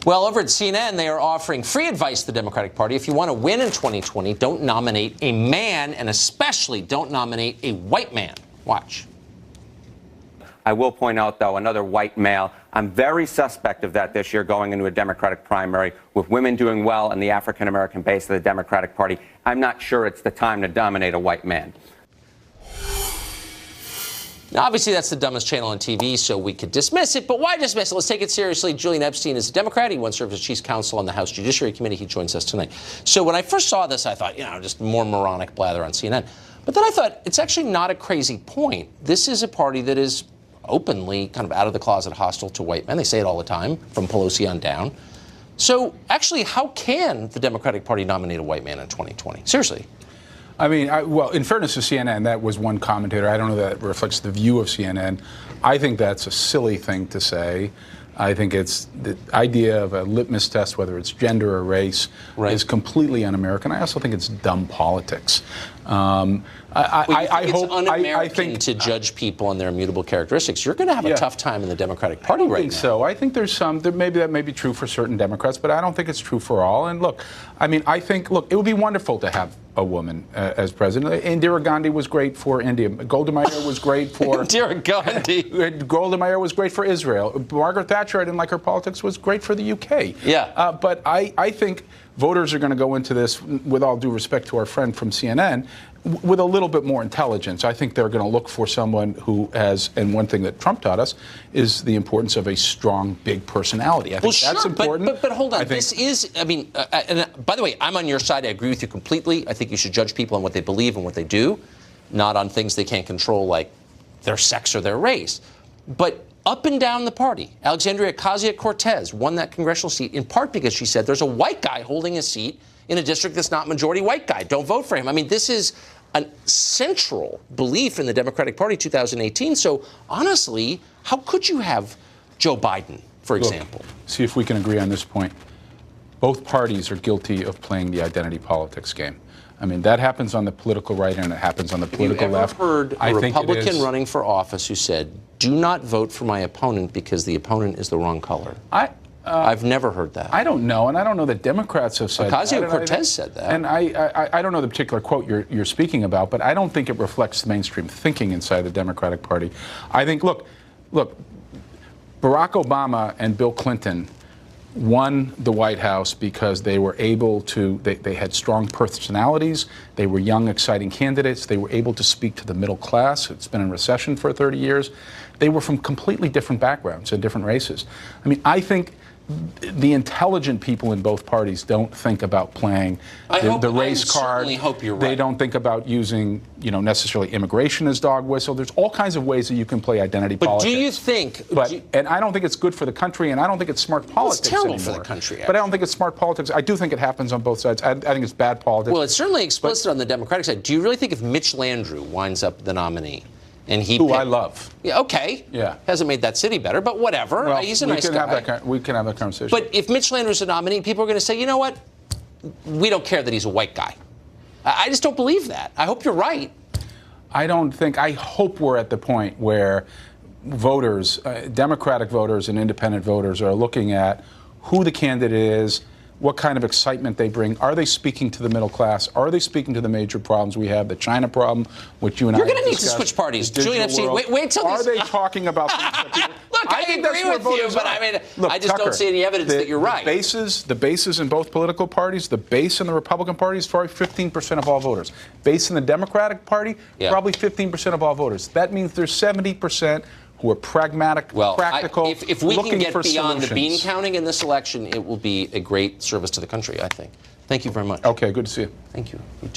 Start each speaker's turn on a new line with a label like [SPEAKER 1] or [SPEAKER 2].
[SPEAKER 1] Well, over at CNN, they are offering free advice to the Democratic Party. If you want to win in 2020, don't nominate a man, and especially don't nominate a white man. Watch.
[SPEAKER 2] I will point out, though, another white male. I'm very suspect of that this year going into a Democratic primary with women doing well in the African-American base of the Democratic Party. I'm not sure it's the time to nominate a white man.
[SPEAKER 1] Now, obviously, that's the dumbest channel on TV, so we could dismiss it. But why dismiss it? Let's take it seriously. Julian Epstein is a Democrat. He once served as chief counsel on the House Judiciary Committee. He joins us tonight. So when I first saw this, I thought, just more moronic blather on CNN. But then I thought, it's actually not a crazy point. This is a party that is openly kind of out of the closet hostile to white men. They say it all the time, from Pelosi on down. So actually, how can the Democratic Party nominate a white man in 2020? Seriously.
[SPEAKER 3] I mean, well, in fairness to CNN, that was one commentator. I don't know that reflects the view of CNN. I think that's a silly thing to say. I think it's the idea of a litmus test, whether it's gender or race, is completely un-American. I also think it's dumb politics.
[SPEAKER 1] I hope it's un-American to judge people on their immutable characteristics. You're going to have a tough time in the Democratic Party right now. I think so. I think
[SPEAKER 3] there's maybe that may be true for certain Democrats, but I don't think it's true for all. And look, I mean, it would be wonderful to have a woman as president. Indira Gandhi was great for India. Golda Meir was great for
[SPEAKER 1] Indira Gandhi.
[SPEAKER 3] Golda Meir was great for Israel. Margaret Thatcher, I didn't like her politics, was great for the UK.
[SPEAKER 1] Yeah.
[SPEAKER 3] But I think voters are going to go into this, with all due respect to our friend from CNN, with a little bit more intelligence. I think they're going to look for someone who has, and one thing that Trump taught us, is the importance of a strong, big personality. I think that's important.
[SPEAKER 1] But hold on. This is, and by the way, I'm on your side. I agree with you completely. I think you should judge people on what they believe and what they do, not on things they can't control like their sex or their race. But up and down the party, Alexandria Ocasio-Cortez won that congressional seat in part because she said there's a white guy holding a seat in a district that's not majority white guy. Don't vote for him. I mean, this is a central belief in the Democratic Party 2018. So honestly, how could you have Joe Biden, for example?
[SPEAKER 3] See if we can agree on this point. Both parties are guilty of playing the identity politics game. I mean, that happens on the political right and it happens on the political left.
[SPEAKER 1] Have you ever heard a Republican running for office who said, do not vote for my opponent because the opponent is the wrong color? I've never heard that.
[SPEAKER 3] I don't know, and I don't know that Democrats have said that.
[SPEAKER 1] Ocasio-Cortez said that.
[SPEAKER 3] And I don't know the particular quote you're speaking about, but I don't think it reflects mainstream thinking inside the Democratic Party. I think, look, Barack Obama and Bill Clinton won the White House because they were able to, they had strong personalities, they were young, exciting candidates, they were able to speak to the middle class. It's been in recession for 30 years. They were from completely different backgrounds and different races. I mean, I think the intelligent people in both parties don't think about playing the race card.
[SPEAKER 1] I hope you're right.
[SPEAKER 3] They don't think about using, necessarily immigration as dog whistle. There's all kinds of ways that you can play identity politics.
[SPEAKER 1] But do you think?
[SPEAKER 3] And I don't think it's good for the country, and I don't think it's smart politics
[SPEAKER 1] anymore.
[SPEAKER 3] It's
[SPEAKER 1] terrible for the country.
[SPEAKER 3] But I don't think it's smart politics. I do think it happens on both sides. I think it's bad politics.
[SPEAKER 1] Well, it's certainly explicit on the Democratic side. Do you really think if Mitch Landrieu winds up the nominee? And
[SPEAKER 3] I love.
[SPEAKER 1] Yeah, okay.
[SPEAKER 3] Yeah.
[SPEAKER 1] Hasn't made that city better, but whatever.
[SPEAKER 3] Well,
[SPEAKER 1] he's a nice guy.
[SPEAKER 3] We can have that conversation.
[SPEAKER 1] But if Mitch Landrieu's a nominee, people are going to say, you know what? We don't care that he's a white guy. I just don't believe that. I hope you're right.
[SPEAKER 3] I hope we're at the point where voters, Democratic voters and independent voters, are looking at who the candidate is, what kind of excitement they bring. Are they speaking to the middle class? Are they speaking to the major problems we have? The China problem, which you and I have discussed.
[SPEAKER 1] You're going to need to switch parties. Julian Epstein, wait till
[SPEAKER 3] Are they talking about things that people...
[SPEAKER 1] Look, I agree with you, but I just don't see any evidence that you're right.
[SPEAKER 3] The bases in both political parties, the base in the Republican Party is probably 15% of all voters. Base in the Democratic Party, probably 15% of all voters. That means there's 70% who are pragmatic, practical,
[SPEAKER 1] if we can get beyond
[SPEAKER 3] solutions.
[SPEAKER 1] the bean counting in this election, it will be a great service to the country, I think. Thank you very much.
[SPEAKER 3] Okay, good to see you.
[SPEAKER 1] Thank you.